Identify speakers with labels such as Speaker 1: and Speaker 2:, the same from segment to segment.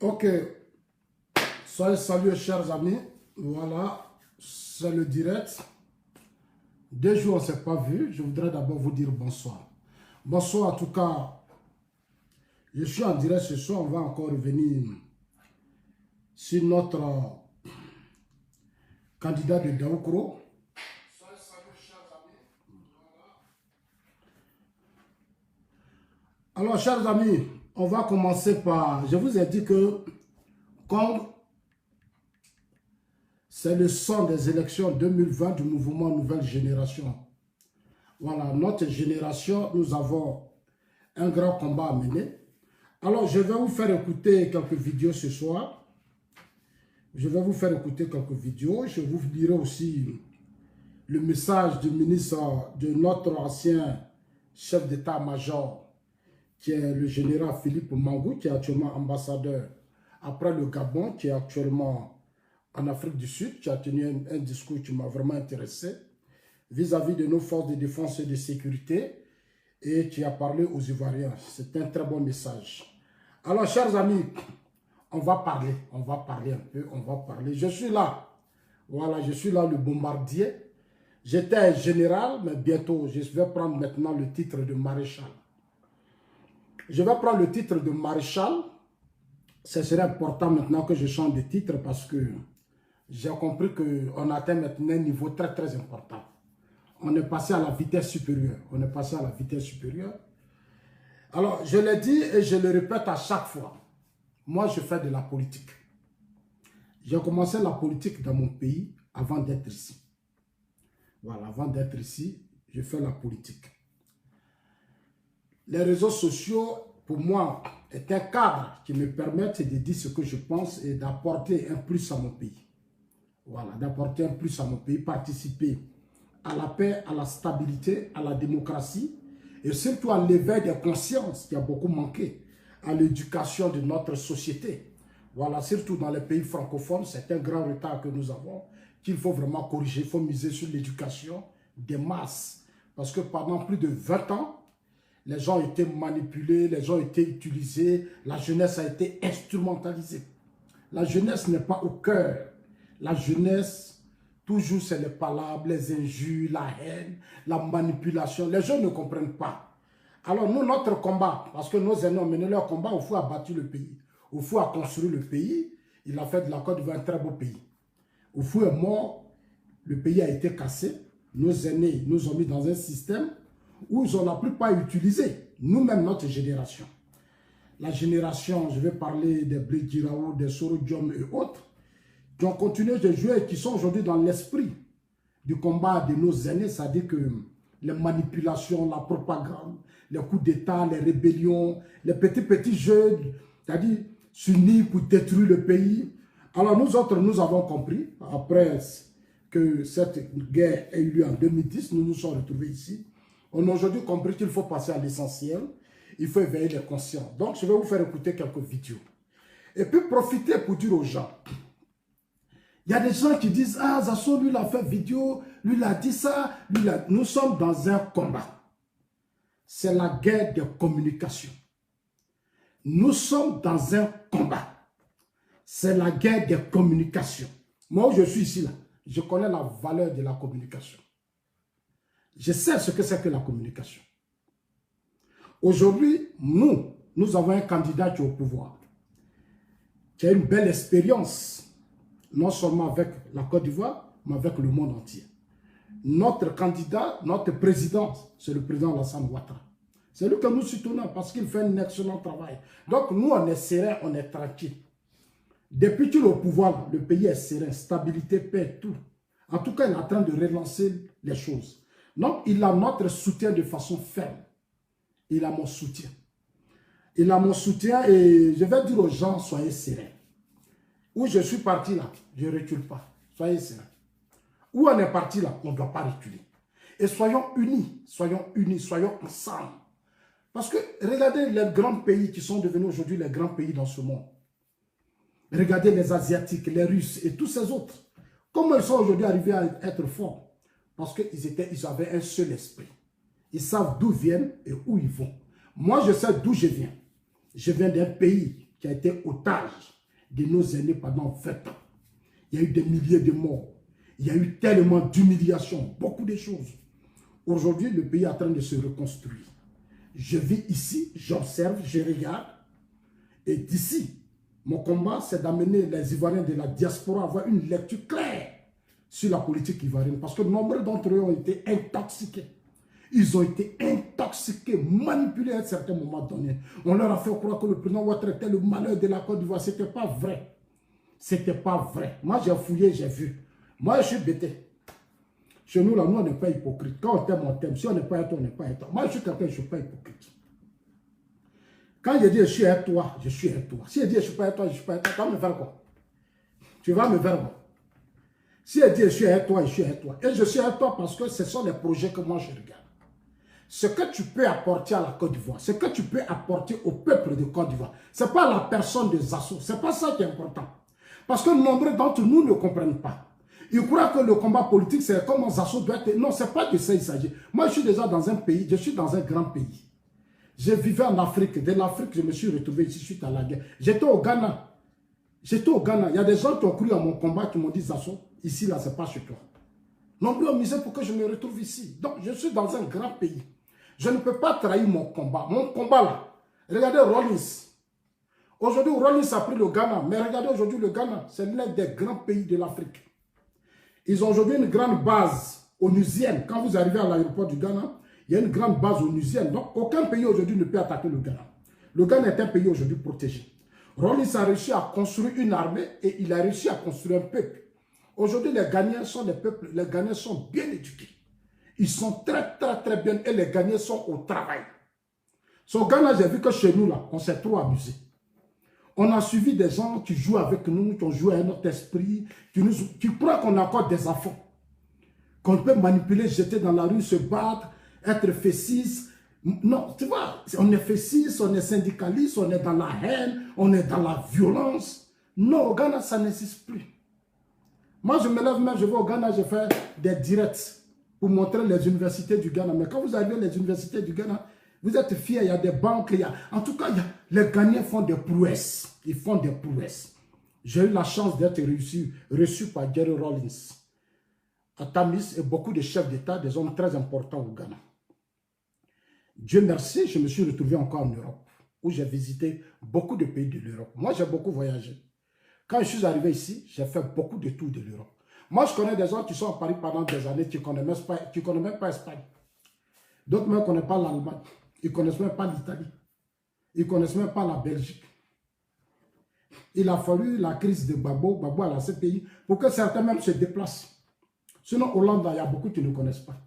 Speaker 1: Ok, soyez salués chers amis, voilà, c'est le direct. 2 jours on ne s'est pas vu, je voudrais d'abord vous dire bonsoir. Bonsoir en tout cas, je suis en direct ce soir, on va encore revenir sur notre candidat de Daoukro. Soyez salués chers amis, voilà. Alors chers amis, on va commencer par, je vous ai dit que comme c'est le son des élections 2020 du mouvement Nouvelle Génération. Voilà, notre génération, nous avons un grand combat à mener. Alors, je vais vous faire écouter quelques vidéos ce soir. Je vais vous faire écouter quelques vidéos. Je vous dirai aussi le message du ministre, de notre ancien chef d'état-major, qui est le général Philippe Mangou, qui est actuellement ambassadeur après le Gabon, qui est actuellement en Afrique du Sud, qui a tenu un discours qui m'a vraiment intéressé vis-à-vis de nos forces de défense et de sécurité et qui a parlé aux Ivoiriens. C'est un très bon message. Alors, chers amis, on va parler un peu, on va parler. Je suis là, voilà, je suis là le bombardier. J'étais un général, mais bientôt, je vais prendre maintenant le titre de maréchal. Je vais prendre le titre de maréchal. Ce serait important maintenant que je change de titre parce que j'ai compris qu'on atteint maintenant un niveau très très important. On est passé à la vitesse supérieure. On est passé à la vitesse supérieure. Alors, je l'ai dit et je le répète à chaque fois. Moi, je fais de la politique. J'ai commencé la politique dans mon pays avant d'être ici. Voilà, avant d'être ici, je fais la politique. Les réseaux sociaux, pour moi, est un cadre qui me permet de dire ce que je pense et d'apporter un plus à mon pays. Voilà, d'apporter un plus à mon pays, participer à la paix, à la stabilité, à la démocratie et surtout à l'éveil des consciences qui a beaucoup manqué, à l'éducation de notre société. Voilà, surtout dans les pays francophones, c'est un grand retard que nous avons, qu'il faut vraiment corriger. Il faut miser sur l'éducation des masses. Parce que pendant plus de 20 ans, les gens ont été manipulés, les gens ont été utilisés, la jeunesse a été instrumentalisée. La jeunesse n'est pas au cœur. La jeunesse, toujours c'est les palabres, les injures, la haine, la manipulation. Les gens ne comprennent pas. Alors nous, notre combat, parce que nos aînés ont mené leur combat, Oufou a bâti le pays. Oufou a construit le pays. Il a fait de la Côte d'Ivoire un très beau pays. Oufou est mort, le pays a été cassé. Nos aînés nous ont mis dans un système où ils n'ont plus pas utilisé, nous-mêmes, notre génération. La génération, je vais parler des Blé Raoult, des Soro Diom et autres, qui ont continué de jouer et qui sont aujourd'hui dans l'esprit du combat de nos aînés, c'est-à-dire que les manipulations, la propagande, les coups d'État, les rébellions, les petits jeux, c'est-à-dire s'unir pour détruire le pays. Alors nous autres, nous avons compris, après que cette guerre ait eu lieu en 2010, nous nous sommes retrouvés ici. On a aujourd'hui compris qu'il faut passer à l'essentiel, il faut éveiller les consciences. Donc je vais vous faire écouter quelques vidéos. Et puis profiter pour dire aux gens, il y a des gens qui disent, ah, Zasso, lui, il a fait vidéo, lui, il a dit ça, lui, nous sommes dans un combat. C'est la guerre des communications. Nous sommes dans un combat. C'est la guerre des communications. Moi, où je suis ici, là, je connais la valeur de la communication. Je sais ce que c'est que la communication. Aujourd'hui, nous avons un candidat qui est au pouvoir, qui a une belle expérience, non seulement avec la Côte d'Ivoire, mais avec le monde entier. Notre candidat, notre président, c'est le président Alassane Ouattara. C'est lui que nous soutenons parce qu'il fait un excellent travail. Donc nous, on est serein, on est tranquille. Depuis qu'il est au pouvoir, le pays est serein, stabilité, paix, tout. En tout cas, il est en train de relancer les choses. Donc, il a notre soutien de façon ferme. Il a mon soutien. Il a mon soutien et je vais dire aux gens, soyez sereins. Où je suis parti là, je ne recule pas. Soyez sereins. Où on est parti là, on ne doit pas reculer. Et soyons unis, soyons ensemble. Parce que regardez les grands pays qui sont devenus aujourd'hui les grands pays dans ce monde. Regardez les Asiatiques, les Russes et tous ces autres. Comment ils sont aujourd'hui arrivés à être forts? Parce qu'ils avaient un seul esprit. Ils savent d'où viennent et où ils vont. Moi, je sais d'où je viens. Je viens d'un pays qui a été otage de nos aînés pendant 20 ans. Il y a eu des milliers de morts. Il y a eu tellement d'humiliations, beaucoup de choses. Aujourd'hui, le pays est en train de se reconstruire. Je vis ici, j'observe, je regarde. Et d'ici, mon combat, c'est d'amener les Ivoiriens de la diaspora à avoir une lecture claire sur la politique ivoirienne. Parce que nombreux d'entre eux ont été intoxiqués. Ils ont été intoxiqués, manipulés à un certain moment donné. On leur a fait croire que le président Ouattara était le malheur de la Côte d'Ivoire. Ce n'était pas vrai. Ce n'était pas vrai. Moi, j'ai fouillé, j'ai vu. Moi, je suis bêté. Chez nous, là, nous, on n'est pas hypocrite. Quand on t'aime, on t'aime. Si on n'est pas à toi, on n'est pas à toi. Moi, je suis quelqu'un, je ne suis pas hypocrite. Quand je dis je suis à toi, je suis à toi. Si je dis je ne suis pas à toi, je ne suis pas à toi, tu vas me faire quoi? Tu vas me faire quoi? Si je dis je suis à toi, je suis à toi. Et je suis à toi parce que ce sont les projets que moi je regarde. Ce que tu peux apporter à la Côte d'Ivoire, ce que tu peux apporter au peuple de Côte d'Ivoire, ce n'est pas la personne des assauts. Ce n'est pas ça qui est important. Parce que nombreux d'entre nous ne comprennent pas. Ils croient que le combat politique, c'est comment Zasso doit être. Non, ce n'est pas de ça qu'il s'agit. Moi, je suis déjà dans un pays, je suis dans un grand pays. Je vivais en Afrique. De l'Afrique, je me suis retrouvé ici suite à la guerre. J'étais au Ghana. J'étais au Ghana. Il y a des gens qui ont cru à mon combat, qui m'ont dit, Zasso, ici, là, ce n'est pas chez toi. Nombreux ont misé pour que je me retrouve ici. Donc, je suis dans un grand pays. Je ne peux pas trahir mon combat. Mon combat, là. Regardez Rollins. Aujourd'hui, Rollins a pris le Ghana. Mais regardez aujourd'hui, le Ghana, c'est l'un des grands pays de l'Afrique. Ils ont aujourd'hui une grande base onusienne. Quand vous arrivez à l'aéroport du Ghana, il y a une grande base onusienne. Donc, aucun pays aujourd'hui ne peut attaquer le Ghana. Le Ghana est un pays aujourd'hui protégé. Rollins a réussi à construire une armée et il a réussi à construire un peuple. Aujourd'hui, les Ghanéens sont des peuples, les Ghanéens sont bien éduqués. Ils sont très, très, très bien et les Ghanéens sont au travail. Au Ghana, j'ai vu que chez nous, là, on s'est trop amusé. On a suivi des gens qui jouent avec nous, qui ont joué à notre esprit, qui croient qu'on a encore des enfants. Qu'on peut manipuler, jeter dans la rue, se battre, être fessis. Non, tu vois, on est fessis, on est syndicaliste, on est dans la haine, on est dans la violence. Non, au Ghana, ça n'existe plus. Moi, je me lève même, je vais au Ghana, je fais des directs pour montrer les universités du Ghana. Mais quand vous arrivez les universités du Ghana, vous êtes fiers, il y a des banques, en tout cas, les Ghanéens font des prouesses. Ils font des prouesses. J'ai eu la chance d'être reçu par Jerry Rawlings, à Tamis et beaucoup de chefs d'État, des hommes très importants au Ghana. Dieu merci, je me suis retrouvé encore en Europe, où j'ai visité beaucoup de pays de l'Europe. Moi, j'ai beaucoup voyagé. Quand je suis arrivé ici, j'ai fait beaucoup de tours de l'Europe. Moi, je connais des gens qui sont à Paris pendant des années, qui ne connaissent même pas l'Espagne. D'autres ne connaissent pas l'Allemagne. Ils ne connaissent même pas l'Italie. Ils ne connaissent même pas la Belgique. Il a fallu la crise de Gbagbo à la CPI pour que certains même se déplacent. Sinon, Hollande, il y a beaucoup qui ne connaissent pas.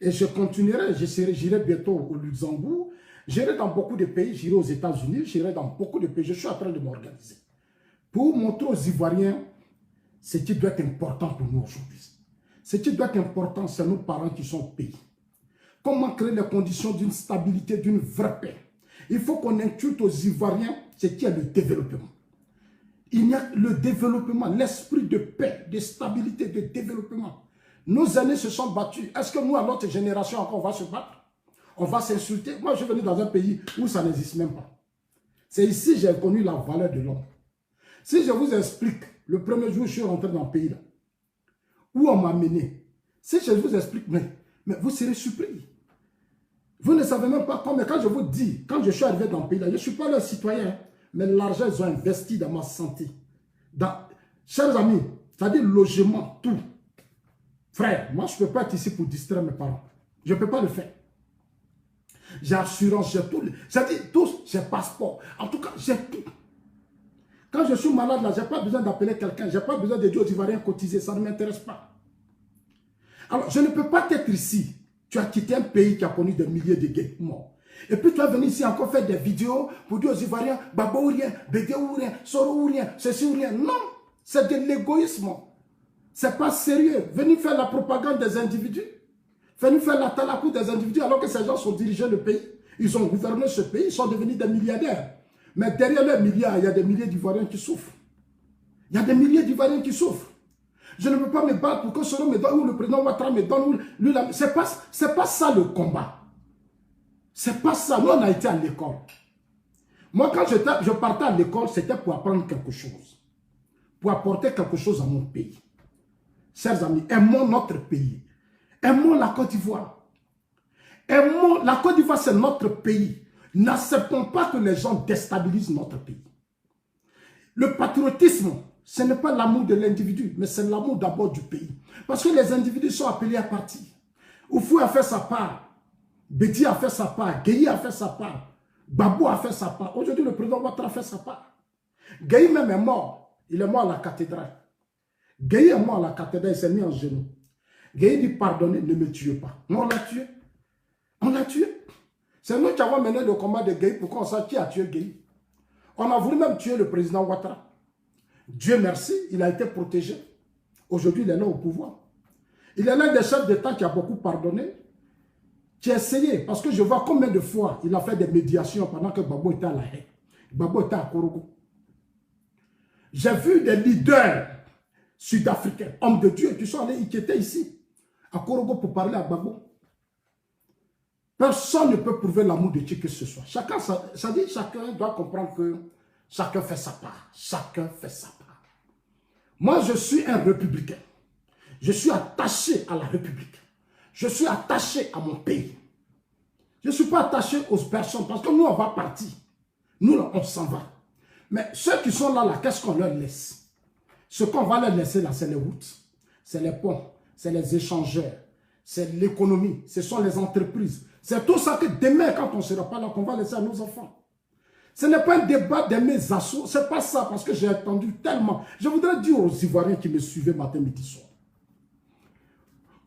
Speaker 1: Et je continuerai, j'irai bientôt au Luxembourg, j'irai dans beaucoup de pays, j'irai aux États-Unis, j'irai dans beaucoup de pays. Je suis en train de m'organiser pour montrer aux Ivoiriens ce qui doit être important pour nous aujourd'hui. Ce qui doit être important, c'est nos parents qui sont au pays. Comment créer les conditions d'une stabilité, d'une vraie paix? Il faut qu'on inculque aux Ivoiriens ce qui est le développement. Il y a le développement, l'esprit de paix, de stabilité, de développement. Nos aînés se sont battus. Est-ce que nous, à notre génération, encore, on va se battre? On va s'insulter? Moi, je suis venu dans un pays où ça n'existe même pas. C'est ici que j'ai connu la valeur de l'homme. Si je vous explique, le premier jour, je suis rentré dans le pays, là, où on m'a mené. Si je vous explique, mais vous serez surpris. Vous ne savez même pas comment, mais quand je vous dis, quand je suis arrivé dans le pays, là, je ne suis pas leur citoyen, mais l'argent, ils ont investi dans ma santé. Chers amis, c'est-à-dire logement, tout. Frère, moi, je ne peux pas être ici pour distraire mes parents. Je ne peux pas le faire. J'ai assurance, j'ai tout. C'est-à-dire, tous, j'ai passeport. En tout cas, j'ai tout. Quand je suis malade, là, je n'ai pas besoin d'appeler quelqu'un. Je n'ai pas besoin de dire aux Ivoiriens cotiser. Ça ne m'intéresse pas. Alors, je ne peux pas être ici. Tu as quitté un pays qui a connu des milliers de guerres morts. Et puis tu vas venir ici encore faire des vidéos pour dire aux Ivoiriens, Babo ou rien, Bégué ou rien, Soro ou rien, ceci ou rien. Non, c'est de l'égoïsme. C'est pas sérieux. Venir faire la propagande des individus. Venir faire la talakou des individus alors que ces gens sont dirigés le pays. Ils ont gouverné ce pays, ils sont devenus des milliardaires. Mais derrière les milliards, il y a des milliers d'Ivoiriens qui souffrent. Il y a des milliers d'Ivoiriens qui souffrent. Je ne peux pas me battre pour que Soro me donne, ou le président Ouattara me donne, lui, c'est pas ça le combat. C'est pas ça. Nous, on a été à l'école. Moi, quand je partais à l'école, c'était pour apprendre quelque chose. Pour apporter quelque chose à mon pays. Chers amis, aimons notre pays. Aimons la Côte d'Ivoire. Aimons, la Côte d'Ivoire, c'est notre pays. N'acceptons pas que les gens déstabilisent notre pays. Le patriotisme, ce n'est pas l'amour de l'individu, mais c'est l'amour d'abord du pays. Parce que les individus sont appelés à partir. Oufou a fait sa part. Bédi a fait sa part. Gueye a fait sa part. Babou a fait sa part. Aujourd'hui, le président Ouattara a fait sa part. Gueye même est mort. Il est mort à la cathédrale. Gueye est mort à la cathédrale. Il s'est mis en genoux. Gueye dit, pardonnez, ne me tuez pas. Mais on l'a tué. On l'a tué. C'est nous qui avons mené le combat de Gueye pour qu'on sache qui a tué Gueye. On a voulu même tuer le président Ouattara. Dieu merci, il a été protégé. Aujourd'hui, il est là au pouvoir. Il est l'un des chefs d'État qui a beaucoup pardonné, qui a essayé, parce que je vois combien de fois il a fait des médiations pendant que Gbagbo était à La Haye. Gbagbo était à Korogo. J'ai vu des leaders sud-africains, hommes de Dieu, qui étaient ici, à Korogo pour parler à Gbagbo. Personne ne peut prouver l'amour de Dieu que ce soit. Chacun doit comprendre que chacun fait sa part. Chacun fait sa part. Moi, je suis un républicain. Je suis attaché à la République. Je suis attaché à mon pays. Je ne suis pas attaché aux personnes parce que nous, on va partir. Nous, là, on s'en va. Mais ceux qui sont là, qu'est-ce qu'on leur laisse? Ce qu'on va leur laisser là, c'est les routes, c'est les ponts, c'est les échangeurs, c'est l'économie, ce sont les entreprises. C'est tout ça que demain, quand on ne sera pas là, qu'on va laisser à nos enfants. Ce n'est pas un débat de mes assauts, ce n'est pas ça, parce que j'ai entendu tellement. Je voudrais dire aux Ivoiriens qui me suivaient matin, midi, soir.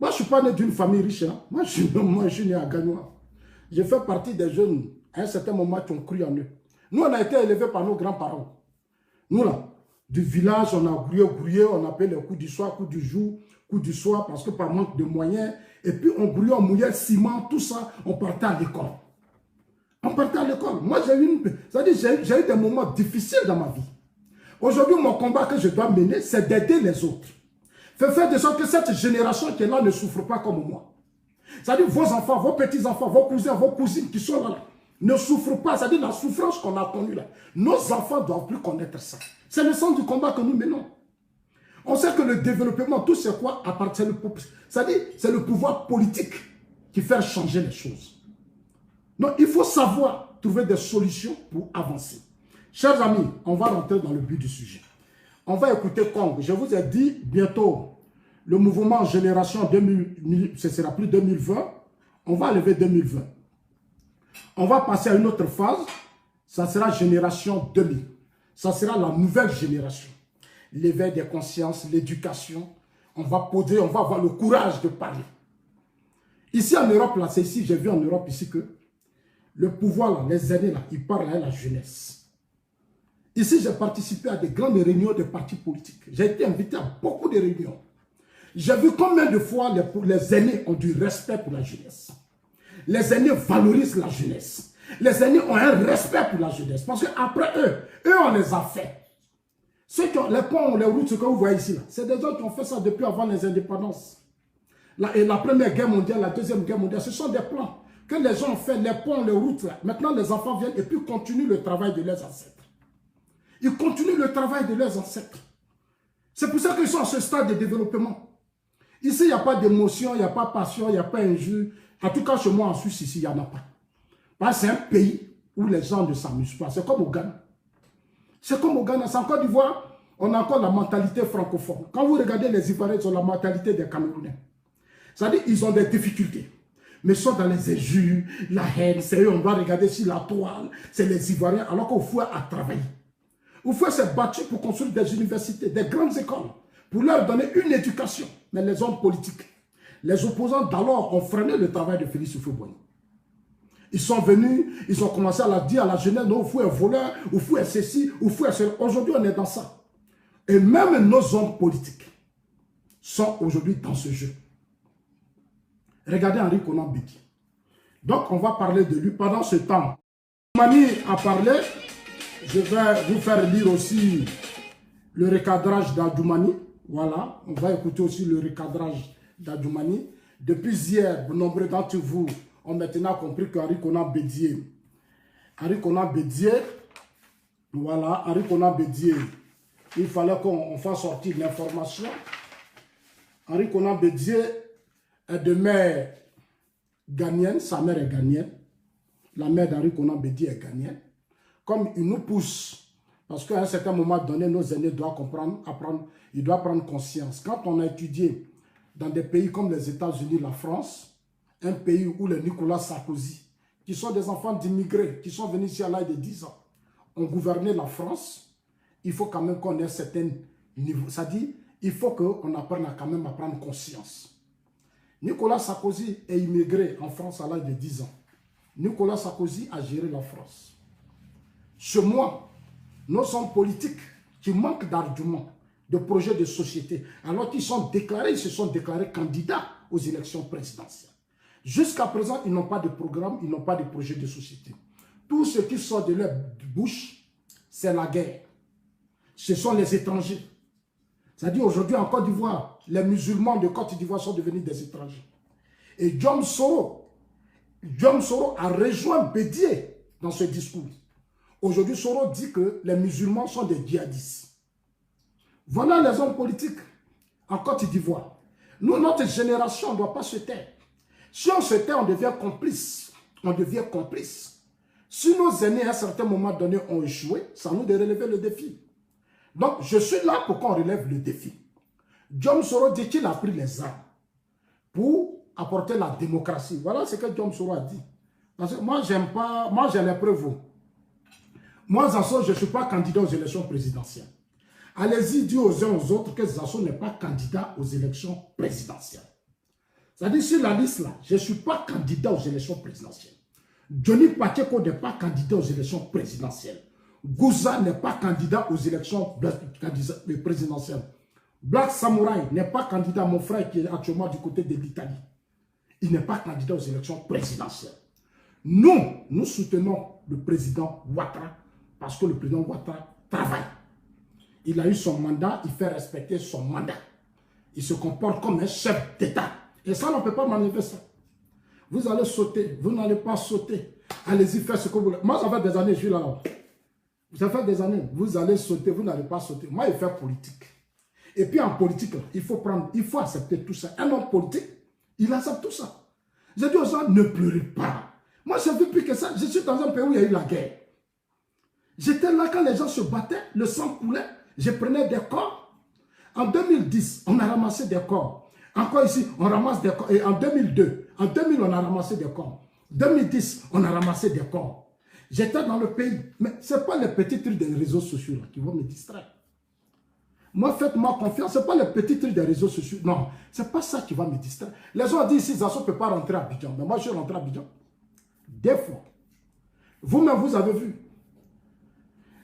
Speaker 1: Moi, je ne suis pas né d'une famille riche. Hein. Moi, je suis né à Gagnoa. Je fais partie des jeunes, à un certain moment, qui ont cru en eux. Nous, on a été élevés par nos grands-parents. Nous, là, du village, on a grouillé, on appelle les coups du soir, coups du jour, coups du soir, parce que par manque de moyens. Et puis, on grouillait, on mouillait le ciment, tout ça, on partait à l'école. On partait à l'école. Moi, j'ai eu des moments difficiles dans ma vie. Aujourd'hui, mon combat que je dois mener, c'est d'aider les autres. Faire de sorte que cette génération qui est là ne souffre pas comme moi. C'est-à-dire vos enfants, vos petits-enfants, vos cousins, vos cousines qui sont là, ne souffrent pas. C'est-à-dire la souffrance qu'on a connue là. Nos enfants ne doivent plus connaître ça. C'est le sens du combat que nous menons. On sait que le développement, tout c'est quoi appartient au peuple. C'est-à-dire, c'est le pouvoir politique qui fait changer les choses. Donc, il faut savoir trouver des solutions pour avancer. Chers amis, on va rentrer dans le but du sujet. On va écouter Kong. Je vous ai dit, bientôt, le mouvement Génération 2000, ce sera plus 2020. On va lever 2020. On va passer à une autre phase. Ça sera Génération 2000. Ça sera la nouvelle génération. L'éveil des consciences, l'éducation. On va poser, on va avoir le courage de parler. Ici en Europe, là, c'est ici, j'ai vu en Europe ici que le pouvoir, là, les aînés, là, ils parlent à la jeunesse. Ici, j'ai participé à des grandes réunions de partis politiques. J'ai été invité à beaucoup de réunions. J'ai vu combien de fois les aînés ont du respect pour la jeunesse. Les aînés valorisent la jeunesse. Les aînés ont un respect pour la jeunesse. Parce qu'après eux, on les a fait. Ceux qui ont les ponts, les routes, ce que vous voyez ici, c'est des gens qui ont fait ça depuis avant les indépendances. Et la première guerre mondiale, la deuxième guerre mondiale, ce sont des plans que les gens ont fait, les ponts, les routes. Là. Maintenant, les enfants viennent et puis continuent le travail de leurs ancêtres. Ils continuent le travail de leurs ancêtres. C'est pour ça qu'ils sont à ce stade de développement. Ici, il n'y a pas d'émotion, il n'y a pas de passion, il n'y a pas d'injure. En tout cas, chez moi, en Suisse, ici, il n'y en a pas. Parce que c'est un pays où les gens ne s'amusent pas. C'est comme au Ghana. C'est comme au Ghana. C'est en Côte d'Ivoire, on a encore la mentalité francophone. Quand vous regardez les Ivoiriens, ils ont la mentalité des Camerounais. C'est-à-dire qu'ils ont des difficultés. Mais ils sont dans les injures, la haine. C'est eux, on doit regarder sur la toile. C'est les Ivoiriens, alors qu'au fouet a travaillé. Oufoué s'est battu pour construire des universités, des grandes écoles, pour leur donner une éducation. Mais les hommes politiques, les opposants d'alors ont freiné le travail de Félix Houphouët-Boigny. Ils sont venus, ils ont commencé à la dire à la jeunesse, non, Oufoué est voleur, Oufoué est ceci, Oufoué est cela. Aujourd'hui, on est dans ça. Et même nos hommes politiques sont aujourd'hui dans ce jeu. Regardez Henri Konan Bédié. Donc, on va parler de lui pendant ce temps. Mani a parlé. Je vais vous faire lire aussi le recadrage d'Adjoumani. Voilà, on va écouter aussi le recadrage d'Adjoumani. Depuis hier, de nombreux d'entre vous ont maintenant compris qu'Henri Konan Bédié Voilà, Henri Konan Bédié, il fallait qu'on fasse sortir l'information. Henri Konan Bédié est de mère ghanéenne, sa mère est ghanéenne. La mère d'Henri Konan Bédié est ghanéenne. Comme il nous pousse, parce qu'à un certain moment donné, nos aînés doivent comprendre, apprendre, ils doivent prendre conscience. Quand on a étudié dans des pays comme les États-Unis, la France, un pays où les Nicolas Sarkozy, qui sont des enfants d'immigrés, qui sont venus ici à l'âge de 10 ans, ont gouverné la France, il faut quand même qu'on ait un certain niveau. C'est-à-dire, il faut qu'on apprenne quand même à prendre conscience. Nicolas Sarkozy est immigré en France à l'âge de 10 ans. Nicolas Sarkozy a géré la France. Chez moi, nos hommes politiques qui manquent d'arguments, de projets de société, alors qu'ils sont déclarés, ils se sont déclarés candidats aux élections présidentielles. Jusqu'à présent, ils n'ont pas de programme, ils n'ont pas de projet de société. Tout ce qui sort de leur bouche, c'est la guerre. Ce sont les étrangers. C'est-à-dire aujourd'hui en Côte d'Ivoire, les musulmans de Côte d'Ivoire sont devenus des étrangers. Et John Soro a rejoint Bédié dans ce discours. Aujourd'hui, Soro dit que les musulmans sont des djihadistes. Voilà les hommes politiques en Côte d'Ivoire. Nous, notre génération ne doit pas se taire. Si on se tait, on devient complice. On devient complice. Si nos aînés, à un certain moment donné, ont échoué, ça nous de relever le défi. Donc, je suis là pour qu'on relève le défi. John Soro dit qu'il a pris les armes pour apporter la démocratie. Voilà ce que John Soro a dit. Parce que moi, j'aime pas, moi, j'ai les preuves. Moi, Zasso, je ne suis pas candidat aux élections présidentielles. Allez-y dire aux uns aux autres que Zasso n'est pas candidat aux élections présidentielles. C'est-à-dire, sur la liste là, je ne suis pas candidat aux élections présidentielles. Johnny Pacheco n'est pas candidat aux élections présidentielles. Gouza n'est pas candidat aux élections présidentielles. Black Samurai n'est pas candidat, mon frère qui est actuellement du côté de l'Italie. Il n'est pas candidat aux élections présidentielles. Nous soutenons le président Ouattara parce que le président Ouattara travaille. Il a eu son mandat, il fait respecter son mandat. Il se comporte comme un chef d'État. Et ça, on ne peut pas m'enlever ça. Vous allez sauter, vous n'allez pas sauter. Allez-y, faire ce que vous voulez. Moi, ça fait des années, je suis là. Ça fait des années, vous allez sauter, vous n'allez pas sauter. Moi, je fais politique. Et puis en politique, il faut accepter tout ça. Un homme politique, il accepte tout ça. J'ai dit aux gens, ne pleurez pas. Moi, j'ai vu plus que ça. Je suis dans un pays où il y a eu la guerre. J'étais là quand les gens se battaient, le sang coulait, je prenais des corps. En 2010, on a ramassé des corps. Encore ici, on ramasse des corps. Et en 2002, en 2000, on a ramassé des corps. 2010, on a ramassé des corps. J'étais dans le pays. Mais ce n'est pas les petits trucs des réseaux sociaux là, qui vont me distraire. Moi, faites-moi confiance. Ce n'est pas les petits trucs des réseaux sociaux. Non, ce n'est pas ça qui va me distraire. Les gens disent ici, Zasso ne peut pas rentrer à Abidjan. Mais moi, je suis rentré à Abidjan. Des fois. Vous-même, vous avez vu.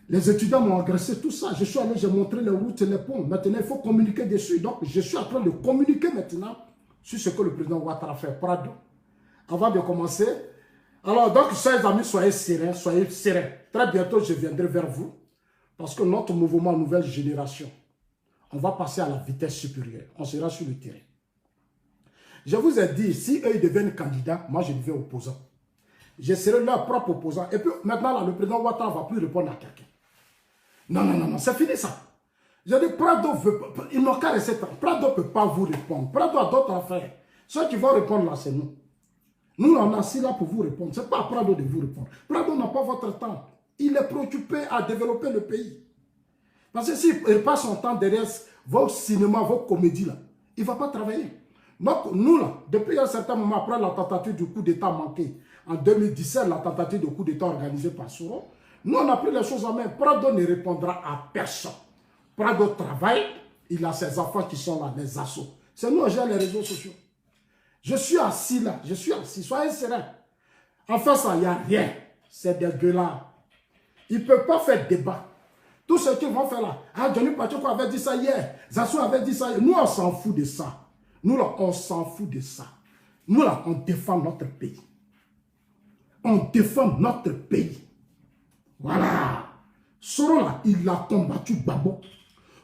Speaker 1: Les étudiants m'ont agressé, tout ça. Je suis allé, j'ai montré les routes et les ponts. Maintenant, il faut communiquer dessus. Donc, je suis en train de communiquer maintenant sur ce que le président Ouattara fait. Prado. Avant de commencer. Alors, donc, chers amis, soyez sereins, soyez sereins. Très bientôt, je viendrai vers vous. Parce que notre mouvement Nouvelle Génération, on va passer à la vitesse supérieure. On sera sur le terrain. Je vous ai dit, si eux ils deviennent candidats, moi je deviens opposant. Je serai leur propre opposant. Et puis maintenant, là, le président Ouattara ne va plus répondre à quelqu'un. Non, non, non, non, c'est fini ça. Je dis, Prado veut pas, il n'a qu'à rester. Prado ne peut pas vous répondre. Prado a d'autres affaires. Ceux qui vont répondre là, c'est nous. Nous, on est assis là pour vous répondre. Ce n'est pas à Prado de vous répondre. Prado n'a pas votre temps. Il est préoccupé à développer le pays. Parce que s'il passe son temps derrière vos cinémas, vos comédies, là, il ne va pas travailler. Donc, nous, là, depuis un certain moment, après la tentative du coup d'État manqué, en 2017, la tentative de coup d'État organisée par Soro, nous, on a pris les choses en main. Prado ne répondra à personne. Prado travaille, il a ses enfants qui sont là, les assos. C'est nous, on gère les réseaux sociaux. Je suis assis là, je suis assis, soyez sereins. Enfin, ça, il n'y a rien. C'est dégueulasse. Ils ne peuvent pas faire débat. Tout ce qu'ils vont faire là, ah, Johnny Pacheco avait dit ça hier, Zasso avait dit ça hier. Nous, on s'en fout de ça. Nous, là, on s'en fout de ça. Nous, là, on défend notre pays. On défend notre pays. Voilà. Soro, là, il a combattu Babo.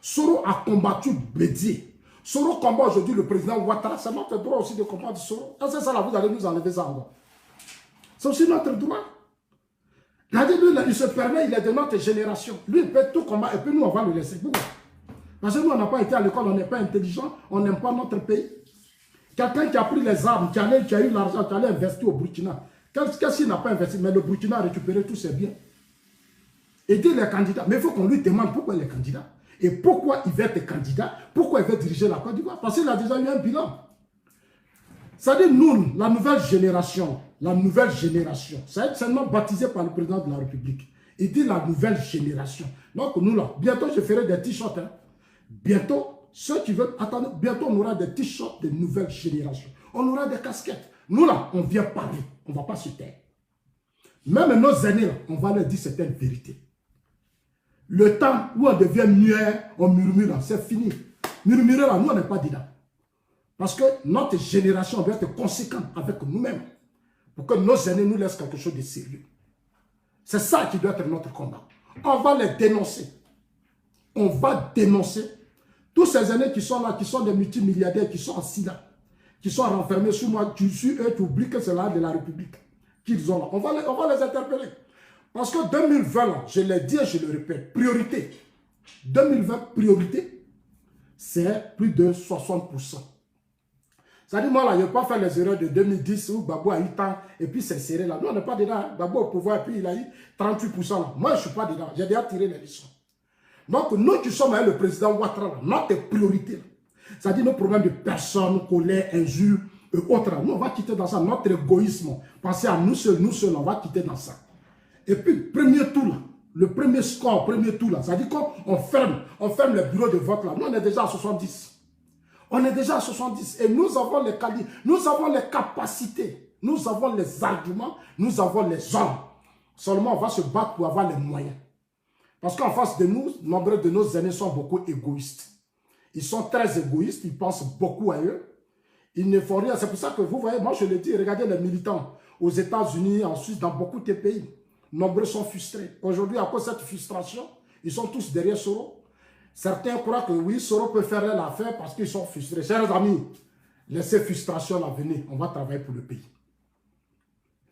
Speaker 1: Soro a combattu Bédié. Soro combat aujourd'hui le président Ouattara. C'est notre droit aussi de combattre Soro. C'est ça, là, vous allez nous enlever ça encore. C'est aussi notre droit. Regardez, lui, il se permet, il est de notre génération. Lui, il peut tout combattre, et puis nous, on va le laisser. Pourquoi? Parce que nous, on n'a pas été à l'école, on n'est pas intelligent, on n'aime pas notre pays. Quelqu'un qui a pris les armes, qui a eu l'argent, qui allait investir au Burkina. Qu'est-ce qu'il n'a pas investi? Mais le Burkina a récupéré tous ses biens. Aider les candidats. Mais il faut qu'on lui demande pourquoi il est candidat. Et pourquoi il veut être candidat. Pourquoi il veut diriger la Côte d'Ivoire. Parce qu'il a déjà eu un bilan. C'est-à-dire, nous, la nouvelle génération, c'est seulement baptisé par le président de la République. Il dit la nouvelle génération. Donc, nous, là, bientôt, je ferai des t-shirts. Hein. Bientôt, ceux qui veulent attendre, bientôt, on aura des t-shirts de nouvelle génération. On aura des casquettes. Nous, là, on vient parler. On ne va pas se taire. Même nos aînés, là, on va leur dire certaines vérités. Le temps où on devient muet, on murmure, c'est fini. Murmurer, là, nous, on n'est pas dedans. Parce que notre génération doit être conséquente avec nous-mêmes. Pour que nos aînés nous laissent quelque chose de sérieux. C'est ça qui doit être notre combat. On va les dénoncer. On va dénoncer tous ces aînés qui sont là, qui sont des multimilliardaires, qui sont assis là, qui sont renfermés sous moi. Tu suis eux, tu oublies que c'est là de la République qu'ils ont là. On va les interpeller. Parce que 2020, là, je l'ai dit et je le répète, priorité. 2020, priorité, c'est plus de 60%. Ça dit, moi, là, je ne vais pas faire les erreurs de 2010 où Gbagbo a eu temps et puis c'est serré là. Nous, on n'est pas dedans. Hein. Gbagbo au pouvoir et puis il a eu 38% là. Moi, je ne suis pas dedans. J'ai déjà tiré les leçons. Donc, nous qui sommes avec le président Ouattara, là, notre priorité, ça dit nos problèmes de personnes, colère, injures et autres. Nous, on va quitter dans ça. Notre égoïsme, penser à nous seuls, on va quitter dans ça. Et puis, premier tour là, le premier score, premier tour là, ça dit qu'on ferme le bureau de vote là. Nous, on est déjà à 70. On est déjà à 70 et nous avons les qualités, nous avons les capacités, nous avons les arguments, nous avons les hommes. Seulement, on va se battre pour avoir les moyens. Parce qu'en face de nous, nombre de nos aînés sont beaucoup égoïstes. Ils sont très égoïstes, ils pensent beaucoup à eux. Ils ne font rien. C'est pour ça que vous voyez, moi je le dis, regardez les militants aux États-Unis, en Suisse, dans beaucoup de pays. Nombreux sont frustrés. Aujourd'hui, à cause de cette frustration, ils sont tous derrière Soro. Certains croient que oui, Soro peut faire l'affaire parce qu'ils sont frustrés. Chers amis, laissez frustration là, venez, on va travailler pour le pays.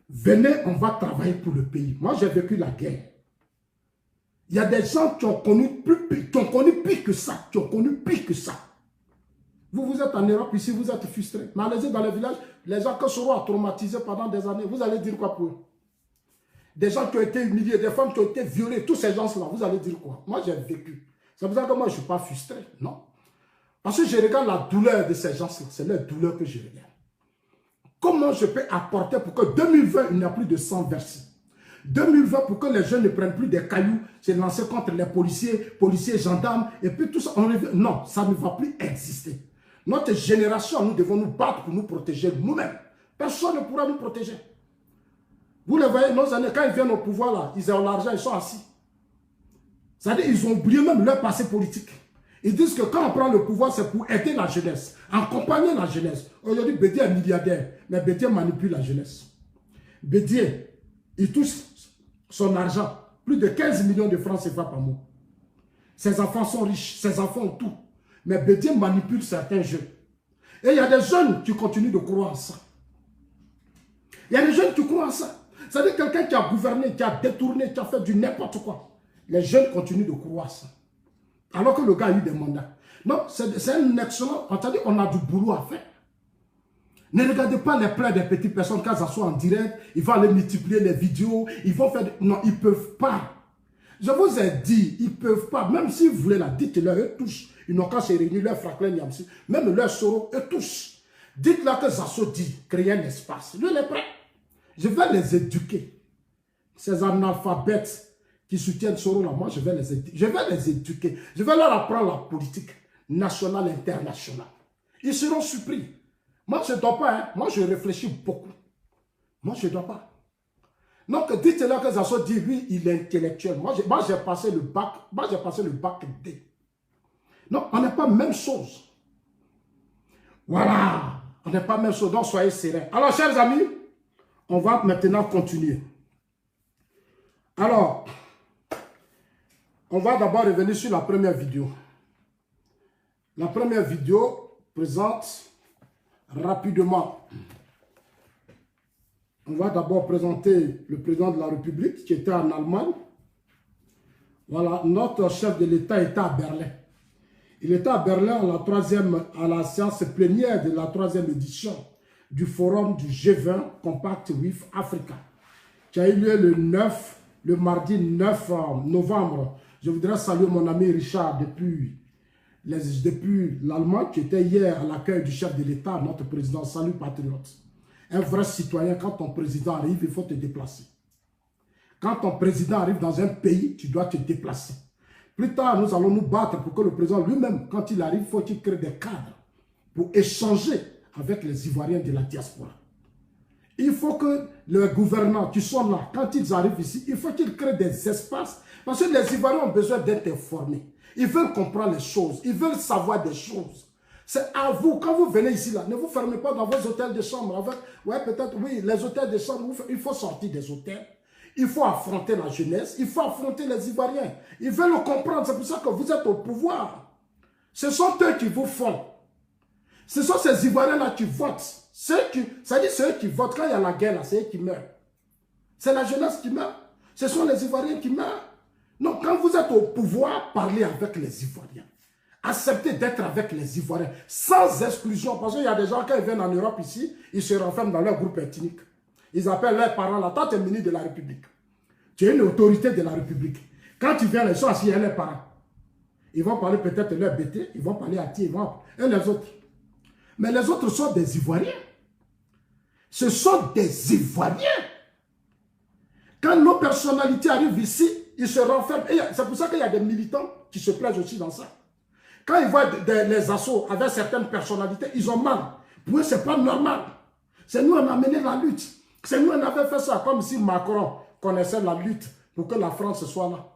Speaker 1: Venez, on va travailler pour le pays. Moi, j'ai vécu la guerre. Il y a des gens qui ont connu pire que ça, Vous êtes en Europe, ici, vous êtes frustrés. Mais allez-y dans les villages, les gens que Soro a traumatisés pendant des années, vous allez dire quoi pour eux? Des gens qui ont été humiliés, des femmes qui ont été violées, tous ces gens-là, vous allez dire quoi? Moi, j'ai vécu. C'est pour ça que moi, je ne suis pas frustré, non. Parce que je regarde la douleur de ces gens-là. C'est leur douleur que je regarde. Comment je peux apporter pour que 2020, il n'y a plus de sang versé. 2020, pour que les jeunes ne prennent plus des cailloux, c'est lancé contre les policiers, gendarmes, et puis tout ça. Non, ça ne va plus exister. Notre génération, nous devons nous battre pour nous protéger nous-mêmes. Personne ne pourra nous protéger. Vous les voyez, nos années, quand ils viennent au pouvoir, là, ils ont l'argent, ils sont assis. C'est-à-dire qu'ils ont oublié même leur passé politique. Ils disent que quand on prend le pouvoir, c'est pour aider la jeunesse, accompagner la jeunesse. Aujourd'hui, Bédié est milliardaire, mais Bédié manipule la jeunesse. Bédié, il touche son argent, plus de 15 millions de francs CFA par mois. Ses enfants sont riches, ses enfants ont tout. Mais Bédié manipule certains jeunes. Et il y a des jeunes qui continuent de croire en ça. Il y a des jeunes qui croient en ça. C'est-à-dire quelqu'un qui a gouverné, qui a détourné, qui a fait du n'importe quoi. Les jeunes continuent de croire ça. Alors que le gars a eu des mandats. Donc, c'est un excellent... On a du boulot à faire. Ne regardez pas les plaies des petites personnes quand ça soit en direct. Ils vont aller multiplier les vidéos. Ils vont faire... Non, ils ne peuvent pas. Je vous ai dit, ils ne peuvent pas. Même si vous voulez la dites-leur, eux tous. Ils n'ont qu'à se réunir, leur Franklin Yamsi. Même leur Soro, eux tous. Dites-leur que Zasso dit, créer un espace. Lui, il est prêt. Je vais les éduquer. Ces analphabètes qui soutiennent Soro, là, moi, je vais les éduquer. Je vais leur apprendre la politique nationale et internationale. Ils seront surpris. Moi, je ne dois pas. Hein. Moi, je réfléchis beaucoup. Moi, je ne dois pas. Donc, dites-leur que Zasso dit, lui, il est intellectuel. Moi, j'ai passé le bac. Moi, j'ai passé le bac D. Non, on n'est pas même chose. Voilà. On n'est pas même chose. Donc, soyez sereins. Alors, chers amis, on va maintenant continuer. Alors, on va d'abord revenir sur la première vidéo. La première vidéo présente rapidement. On va d'abord présenter le président de la République qui était en Allemagne. Voilà, notre chef de l'État était à Berlin. Il était à Berlin à la séance plénière de la 3e édition du forum du G20 Compact with Africa, qui a eu lieu le mardi 9 novembre. Je voudrais saluer mon ami Richard depuis l'Allemagne, qui était hier à l'accueil du chef de l'État, notre président. Salut patriote. Un vrai citoyen, quand ton président arrive, il faut te déplacer. Quand ton président arrive dans un pays, tu dois te déplacer. Plus tard, nous allons nous battre pour que le président lui-même, quand il arrive, il faut qu'il crée des cadres pour échanger avec les Ivoiriens de la diaspora. Il faut que les gouvernants qui sont là, quand ils arrivent ici, il faut qu'ils créent des espaces. Parce que les Ivoiriens ont besoin d'être informés. Ils veulent comprendre les choses. Ils veulent savoir des choses. C'est à vous, quand vous venez ici, là, ne vous fermez pas dans vos hôtels de chambre. Ouais, peut-être, oui, les hôtels de chambre, il faut sortir des hôtels. Il faut affronter la jeunesse. Il faut affronter les Ivoiriens. Ils veulent le comprendre. C'est pour ça que vous êtes au pouvoir. Ce sont eux qui vous font. Ce sont ces Ivoiriens-là qui votent. C'est-à-dire ceux qui votent. Quand il y a la guerre, c'est eux qui meurent. C'est la jeunesse qui meurt. Ce sont les Ivoiriens qui meurent. Donc, quand vous êtes au pouvoir, parlez avec les Ivoiriens. Acceptez d'être avec les Ivoiriens, sans exclusion. Parce qu'il y a des gens, quand ils viennent en Europe ici, ils se renferment dans leur groupe ethnique. Ils appellent leurs parents là. Toi, tu es ministre de la République. Tu es une autorité de la République. Quand tu viens, les gens assis, il y a leurs parents. Ils vont parler peut-être de leur bêté, ils vont parler à qui, et les autres. Mais les autres sont des Ivoiriens. Ce sont des Ivoiriens. Quand nos personnalités arrivent ici, ils se renferment. C'est pour ça qu'il y a des militants qui se plaisent aussi dans ça. Quand ils voient les assauts avec certaines personnalités, ils ont mal. Pour eux, ce n'est pas normal. C'est nous, on a mené la lutte. C'est nous, on avait fait ça. Comme si Macron connaissait la lutte pour que la France soit là.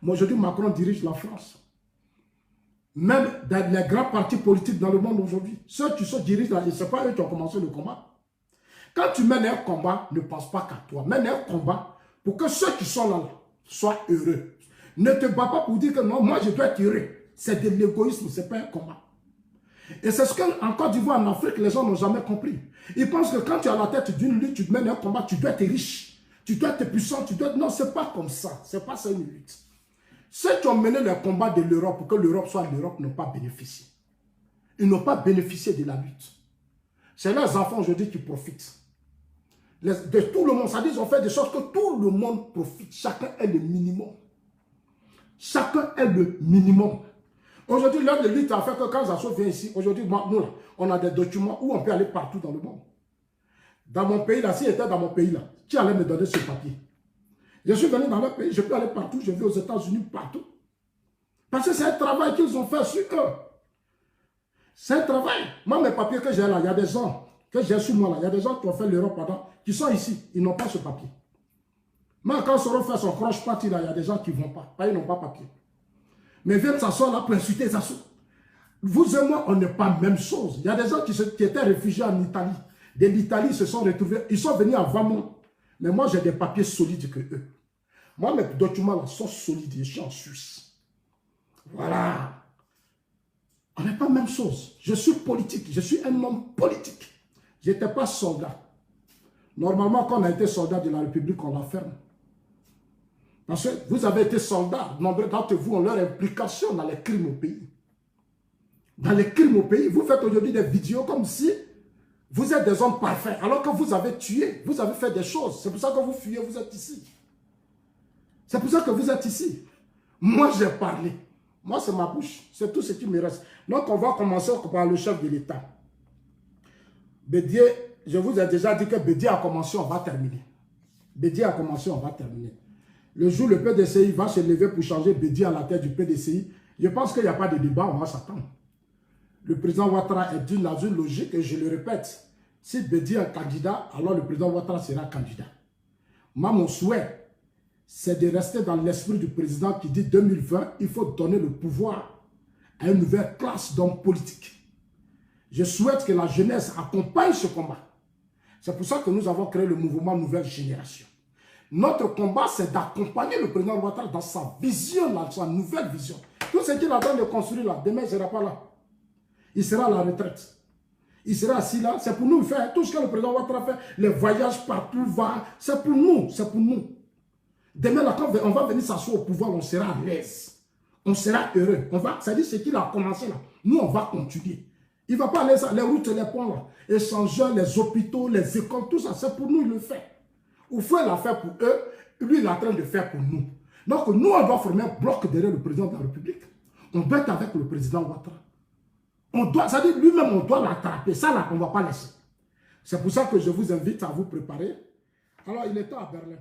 Speaker 1: Moi, aujourd'hui, Macron dirige la France. Même dans les grands partis politiques dans le monde aujourd'hui, ceux qui se dirigent là, ce n'est pas eux qui ont commencé le combat. Quand tu mènes un combat, ne pense pas qu'à toi. Mène un combat pour que ceux qui sont là soient heureux. Ne te bats pas pour dire que non, moi je dois être heureux. C'est de l'égoïsme, ce n'est pas un combat. Et c'est ce qu'en Côte d'Ivoire, en Afrique, les gens n'ont jamais compris. Ils pensent que quand tu es à la tête d'une lutte, tu te mènes un combat, tu dois être riche. Tu dois être puissant, tu dois être... Non, ce n'est pas comme ça. Ce n'est pas ça une lutte. Ceux qui ont mené le combat de l'Europe pour que l'Europe soit l'Europe n'ont pas bénéficié. Ils n'ont pas bénéficié de la lutte. C'est leurs enfants aujourd'hui qui profitent. De tout le monde, ça dit, ils ont fait de sorte que tout le monde profite. Chacun est le minimum. Chacun est le minimum. Aujourd'hui, l'heure de lutte a fait que quand Zasso vient ici, aujourd'hui, nous, là, on a des documents où on peut aller partout dans le monde. Dans mon pays, là, s'il était dans mon pays, là, qui allait me donner ce papier? Je suis venu dans leur pays, je peux aller partout, je vais aux États-Unis, partout. Parce que c'est un travail qu'ils ont fait sur eux. C'est un travail. Moi, mes papiers que j'ai là, il y a des gens que j'ai sur moi là, il y a des gens qui ont fait l'Europe pendant, qui sont ici, ils n'ont pas ce papier. Moi, quand Soro fait son croche parti là, il y a des gens qui ne vont pas, ils n'ont pas papier. Mais viennent s'asseoir là pour insulter les assos. Vous et moi, on n'est pas la même chose. Il y a des gens qui étaient réfugiés en Italie. De l'Italie se sont retrouvés, ils sont venus avant moi. Mais moi, j'ai des papiers solides que eux. Moi, mes documents là sont solides, je suis en Suisse. Voilà. On n'est pas la même chose. Je suis politique, je suis un homme politique. Je n'étais pas soldat. Normalement, quand on a été soldat de la République, on la ferme. Parce que vous avez été soldat, nombreux d'entre vous ont leur implication dans les crimes au pays. Dans les crimes au pays, vous faites aujourd'hui des vidéos comme si vous êtes des hommes parfaits, alors que vous avez tué, vous avez fait des choses. C'est pour ça que vous fuyez, vous êtes ici. C'est pour ça que vous êtes ici. Moi, j'ai parlé. Moi, c'est ma bouche. C'est tout ce qui me reste. Donc, on va commencer par le chef de l'État. Bédier, je vous ai déjà dit que Bédier a commencé, on va terminer. Bédier a commencé, on va terminer. Le jour où le PDCI va se lever pour changer Bédier à la tête du PDCI, je pense qu'il n'y a pas de débat, on va s'attendre. Le président Ouattara est dans une logique, et je le répète, si Bédier est candidat, alors le président Ouattara sera candidat. Moi, mon souhait, c'est de rester dans l'esprit du président qui dit 2020, il faut donner le pouvoir à une nouvelle classe d'hommes politiques. Je souhaite que la jeunesse accompagne ce combat. C'est pour ça que nous avons créé le mouvement Nouvelle Génération. Notre combat, c'est d'accompagner le président Ouattara dans sa vision, dans sa nouvelle vision. Tout ce qu'il a en train de construire là, demain, il ne sera pas là. Il sera à la retraite. Il sera assis là, c'est pour nous faire tout ce que le président Ouattara fait, les voyages partout, c'est pour nous, c'est pour nous. Demain, là, quand on va venir s'asseoir au pouvoir, on sera à l'aise. On sera heureux. C'est-à-dire ce qu'il a commencé là. Nous, on va continuer. Il ne va pas aller ça, les routes, les ponts là, les échangeurs, les hôpitaux, les écoles, tout ça, c'est pour nous, il le fait. Ou faut la faire pour eux, lui, il est en train de faire pour nous. Donc, nous, on doit former un bloc derrière le président de la République. On doit être avec le président Ouattara. On doit, c'est-à-dire lui-même, on doit l'attraper. Ça, là, on ne va pas laisser. C'est pour ça que je vous invite à vous préparer. Alors, il est temps à Berlin.